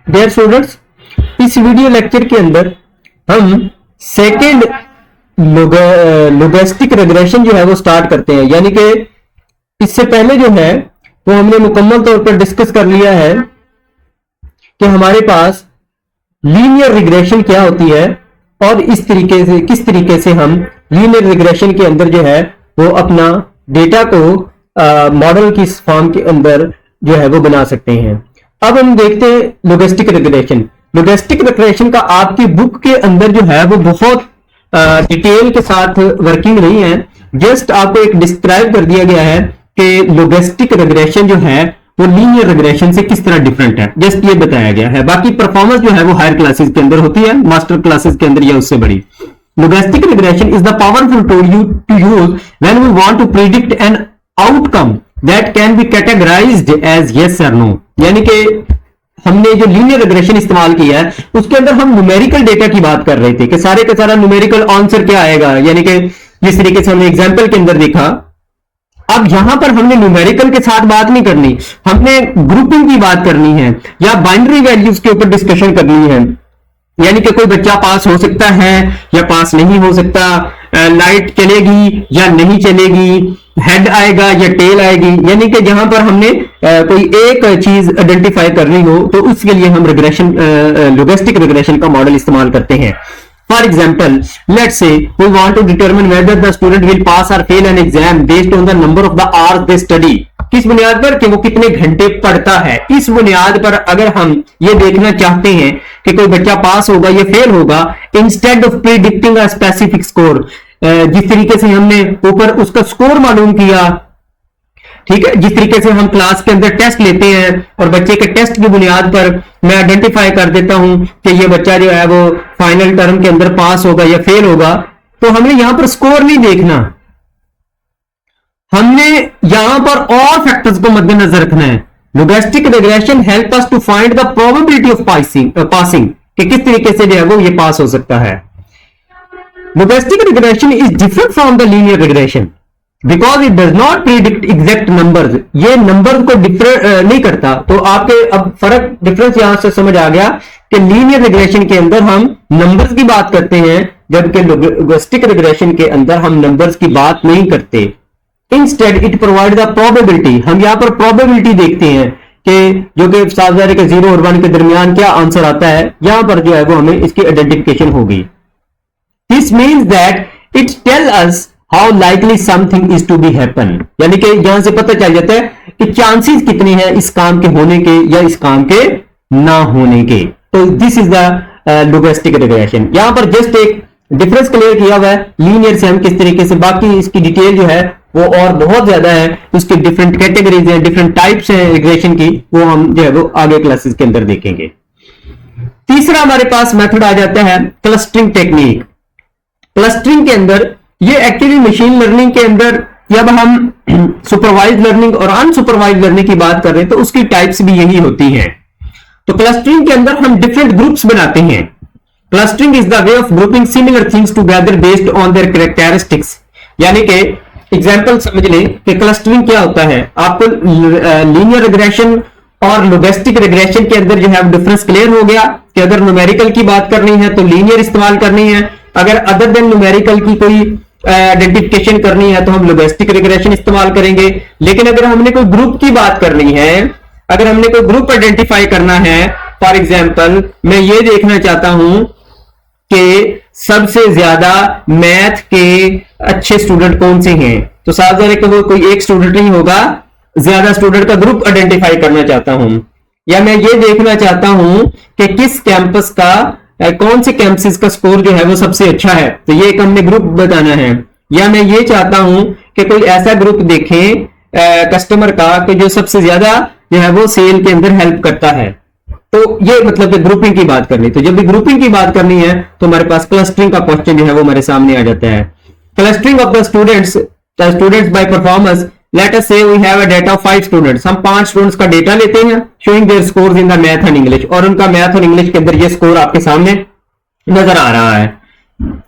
Dear students, इस video lecture के अंदर हम सेकेंड लोगेस्टिक रिग्रेशन जो है वो स्टार्ट करते हैं। यानी कि इससे पहले जो है वो हमने मुकम्मल तौर पर डिस्कस कर लिया है कि हमारे पास लीनियर रिग्रेशन क्या होती है और इस तरीके से किस तरीके से हम लीनियर रिग्रेशन के अंदर जो है वो अपना डेटा को मॉडल की फॉर्म के अंदर जो है वो बना सकते हैं। अब हम देखते हैं लोगेस्टिक रिग्रेशन। लोगेस्टिक रिग्रेशन का आपकी बुक के अंदर जो है वो बहुत डिटेल के साथ वर्किंग नहीं है, जस्ट आपको एक डिस्क्राइब कर दिया गया है कि लोगेस्टिक रिग्रेशन जो है वो लीनियर रिग्रेशन से किस तरह डिफरेंट है, जस्ट ये बताया गया है। बाकी परफॉर्मेंस जो है वो हायर क्लासेस के अंदर होती है, मास्टर क्लासेस के अंदर या उससे बड़ी। Logistic regression is the powerful tool you to use when we want to predict an outcome that can be categorized as yes or no. यानी कि हमने जो लीनियर रिग्रेशन इस्तेमाल किया है उसके अंदर हम न्यूमेरिकल डेटा की बात कर रहे थे कि सारे का सारा न्यूमेरिकल आंसर क्या आएगा, यानी कि जिस तरीके से हमने एग्जांपल के अंदर देखा। अब यहां पर हमने न्यूमेरिकल के साथ बात नहीं करनी, हमने ग्रुपिंग की बात करनी है या बाइनरी वैल्यूज के ऊपर डिस्कशन करनी है। यानी कि कोई बच्चा पास हो सकता है या पास नहीं हो सकता, लाइट चलेगी या नहीं चलेगी, हेड आएगा या टेल आएगी। यानी कि जहां पर हमने कोई एक चीज आइडेंटिफाई करनी हो तो उसके लिए हम रिग्रेशन लोगेस्टिक रिग्रेशन का मॉडल इस्तेमाल करते हैं। For example, let's say we want to determine whether the student will pass or fail an exam based on the number of the hours they study. किस बुनियाद पर कि वो कितने घंटे पढ़ता है। इस बुनियाद पर अगर हम ये देखना चाहते हैं कि कोई बच्चा पास होगा या फेल होगा, instead of predicting a specific score, जिस तरीके से हमने ऊपर उसका स्कोर मालूम किया, ठीक है, जिस तरीके से हम क्लास के अंदर टेस्ट लेते हैं और बच्चे के टेस्ट की बुनियाद पर मैं आइडेंटिफाई कर देता हूं कि ये बच्चा जो है वो फाइनल टर्म के अंदर पास होगा या फेल होगा, तो हमने यहां पर स्कोर नहीं देखना, हमने यहां पर और फैक्टर्स को मद्देनजर रखना है। Logistic regression help us to find the probability of passing कि किस तरीके से जो है वो ये पास हो सकता है। Logistic regression is different from the linear regression because it does not predict exact numbers. ये नंबर को डिफरेंट नहीं करता। तो आपके अब फर्क डिफरेंस यहां से समझ आ गया कि लीनियर रिग्रेशन के अंदर हम नंबर्स की बात करते हैं, जबकि लोगिस्टिक रिग्रेशन के अंदर हम नंबर्स की बात नहीं करते। Instead it provide the probability, हम यहां पर प्रोबेबिलिटी देखते हैं कि जो कि साफ ज़ाहिर है कि 0 और 1 के दरमियान क्या आंसर आता है, यहां पर जो है वो हमें इसकी आइडेंटिफिकेशन होगी। This means that it tells us how likely something is to be happen. यानी कि यहां से पता चल जाता है कि चांसेस कितने हैं इस काम के होने के या इस काम के ना होने के। तो दिस इज द लोगेस्टिक रिग्रेशन। यहां पर जस्ट एक डिफरेंस क्लियर किया हुआ है लीनियर से हम किस तरीके से, बाकी इसकी डिटेल जो है वो और बहुत ज्यादा है, उसकी डिफरेंट कैटेगरीज हैं, डिफरेंट टाइप्स हैं रिग्रेशन की, वो हम जो है वो आगे क्लासेस के अंदर देखेंगे। तीसरा हमारे पास मेथड आ जाता है क्लस्टरिंग टेक्निक। क्लस्टरिंग के अंदर ये एक्चुअली मशीन लर्निंग के अंदर जब हम सुपरवाइज लर्निंग और अनसुपरवाइज लर्निंग की बात कर रहे हैं तो उसकी टाइप्स भी यही होती हैं। तो क्लस्टरिंग के अंदर हम डिफरेंट ग्रुप्स बनाते हैं। Clustering is the way of grouping similar things together based on there characteristics. यानी कि एग्जांपल समझ लें कि क्लस्टरिंग क्या होता है। आपको लीनियर रिग्रेशन और लोगेस्टिक रिग्रेशन के अंदर जो है डिफरेंस क्लियर हो गया कि अगर न्यूमेरिकल की बात करनी है तो लीनियर इस्तेमाल करनी है, अगर अदर देन न्यूमेरिकल की कोई आइडेंटिफिकेशन करनी है तो हम लोगेस्टिक रिग्रेशन इस्तेमाल करेंगे। लेकिन अगर हमने कोई ग्रुप की बात करनी है, अगर हमने कोई ग्रुप आइडेंटिफाई करना है, फॉर एग्जांपल मैं ये देखना चाहता हूं कि सबसे ज्यादा मैथ के अच्छे स्टूडेंट कौन से हैं, तो साफ है कि वो कोई एक स्टूडेंट नहीं होगा, ज्यादा स्टूडेंट का ग्रुप आइडेंटिफाई करना चाहता हूं। या मैं ये देखना चाहता हूं कि किस कैंपस का कौन से कैंपस का स्कोर जो है वो सबसे अच्छा है, तो ये एक हमने ग्रुप बताना है। या मैं ये चाहता हूं कि कोई ऐसा ग्रुप देखें कस्टमर का कि जो सबसे ज्यादा जो है वो सेल के अंदर हेल्प करता है, तो ये मतलब कि ग्रुपिंग की बात करनी। तो जब भी ग्रुपिंग की बात करनी है तो हमारे पास क्लस्टरिंग का क्वेश्चन जो है वो हमारे सामने आ जाता है। Clustering of the students by performance, let us say we have a data of 5 students. हम 5 स्टूडेंट्स का डेटा लेते हैं, showing their scores in the math and English, और उनका मैथ और इंग्लिश के अंदर ये स्कोर आपके सामने नजर आ रहा है।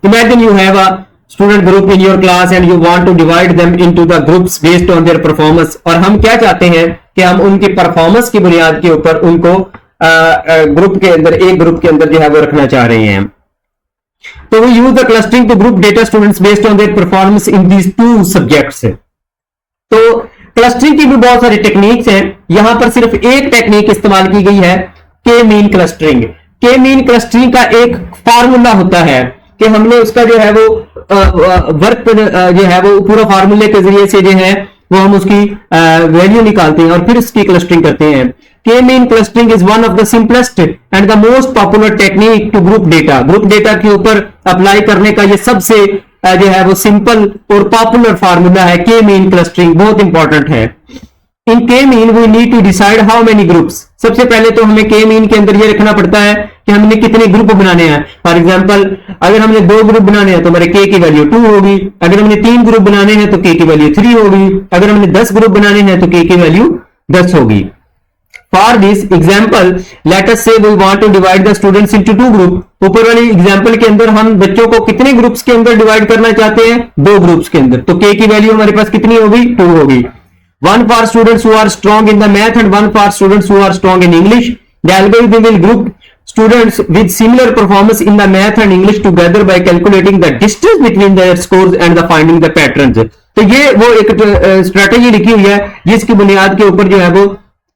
Imagine you have a student group in your class and you want to divide them into the groups based on their performance. और हम क्या चाहते हैं कि हम उनकी परफॉर्मेंस की बुनियाद के ऊपर उनको ग्रुप के अंदर, एक ग्रुप के अंदर जो है वो रखना चाह रहे हैं। तो we use the clustering to group data students based on their performance in these two subjects. तो क्लस्टरिंग की भी बहुत सारी टेक्निक्स हैं, यहां पर सिर्फ एक टेक्निक इस्तेमाल की गई है, के मीन क्लस्टरिंग। के मीन क्लस्टरिंग का एक फार्मूला होता है कि हमने उसका जो है वो वर्क जो है वो पूरा फार्मूले के जरिए से जो है वो हम उसकी वैल्यू निकालते हैं और फिर उसकी क्लस्टरिंग करते हैं। K mean clustering is one of the simplest and the most popular technique to group data. Group data के ऊपर अप्लाई करने का ये सबसे जो है वो सिंपल और पॉपुलर फार्मूला है। के मीन क्लस्टरिंग बहुत इंपॉर्टेंट है। In K mean we need to decide how many groups. सबसे पहले तो हमें के मीन के अंदर ये रखना पड़ता है कि हमने कितने ग्रुप बनाने हैं। फॉर एग्जांपल अगर हमने 2 ग्रुप बनाने हैं तो हमारे के की वैल्यू 2 होगी। अगर हमने 3 ग्रुप बनाने हैं तो के की वैल्यू 3 होगी। अगर हमने 10 ग्रुप बनाने हैं तो के की वैल्यू 10 होगी। For this example let us say we want to divide the students into 2 group. ऊपर वाली एग्जाम्पल के अंदर हम बच्चों को कितने ग्रुप्स के अंदर डिवाइड करना चाहते हैं? 2 ग्रुप्स के अंदर। तो के की वैल्यू हमारे पास कितनी होगी? 2 होगी। One for students who are strong in the math and one for students who are strong in English. The algorithm will group students with similar performance in the math and English together by calculating the distance between their scores and the finding the patterns. तो ये वो एक strategy लिखी हुई है जिसकी बुनियाद के ऊपर जो है वो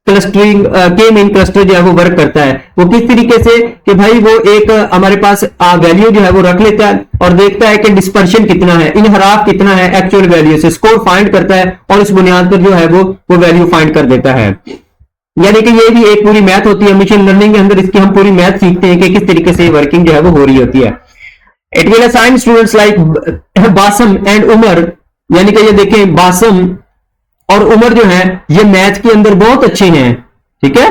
क्लस्टरिंग के मीन क्लस्टर जो है वो वर्क करता है। वो किस तरीके से कि भाई वो एक हमारे पास वैल्यू जो है वो रख लेता है और देखता है कि डिस्पर्शन कितना है, इनहराफ कितना है एक्चुअल वैल्यू से, स्कोर फाइंड करता है और इस बुनियाद पर जो है वो वैल्यू फाइंड कर देता है। यानी कि ये भी एक पूरी मैथ होती है। मशीन लर्निंग के अंदर इसकी हम पूरी मैथ सीखते हैं कि किस तरीके से वर्किंग जो है वो हो रही होती है। It will assign students like Bassam and Umar. यानी कि ये देखें बासम और उमर जो है ये मैथ के अंदर बहुत अच्छे हैं, ठीक है,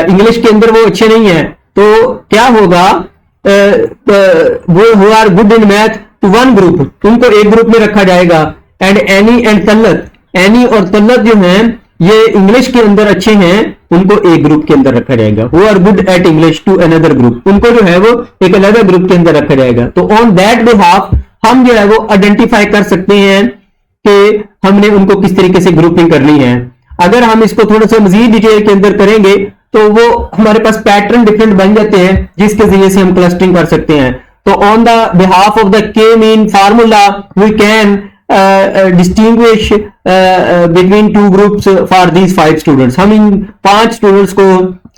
इंग्लिश के अंदर वो अच्छे नहीं है। तो क्या होगा, वो who are good in math to 1 group, उनको एक ग्रुप में रखा जाएगा। And Annie and Talat, Annie और तल्लत जो है ये इंग्लिश के अंदर अच्छे हैं, उनको एक ग्रुप के अंदर रखा जाएगा। Who are good at English to another group, उनको जो है वो एक अलग ग्रुप के अंदर रखा जाएगा। तो ऑन दैट बिहाफ हम जो है वो आइडेंटिफाई कर सकते हैं कि हमने उनको किस तरीके से ग्रुपिंग करनी है। अगर हम इसको थोड़ा सा मजीद डिटेल के अंदर करेंगे तो वो हमारे पास पैटर्न डिफरेंट बन जाते हैं जिसके जरिए से हम क्लस्टरिंग कर सकते हैं। तो on the behalf of the K mean formula we can distinguish between 2 groups for these 5 students. हम इन 5 स्टूडेंट्स को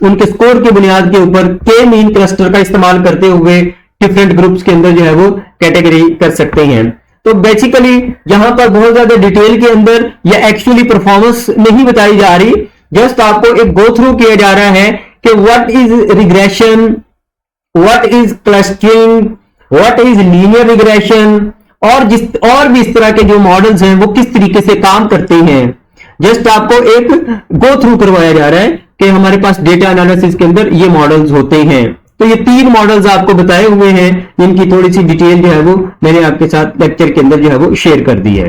उनके स्कोर की बुनियाद के ऊपर के मीन क्लस्टर का इस्तेमाल करते हुए डिफरेंट ग्रुप्स के अंदर जो है वो कैटेगरी कर सकते हैं। तो बेसिकली यहां पर बहुत ज्यादा डिटेल के अंदर या एक्चुअली परफॉर्मेंस नहीं बताई जा रही, जस्ट आपको एक गो थ्रू किया जा रहा है कि what is regression, what is clustering, what is linear regression और भी इस तरह के जो मॉडल्स हैं वो किस तरीके से काम करते हैं। जस्ट आपको एक गो थ्रू करवाया जा रहा है कि हमारे पास डेटा एनालिसिस के अंदर ये मॉडल्स होते हैं। तो ये 3 मॉडल्स आपको बताए हुए हैं जिनकी थोड़ी सी डिटेल जो है वो मैंने आपके साथ लेक्चर के अंदर जो है वो शेयर कर दी है।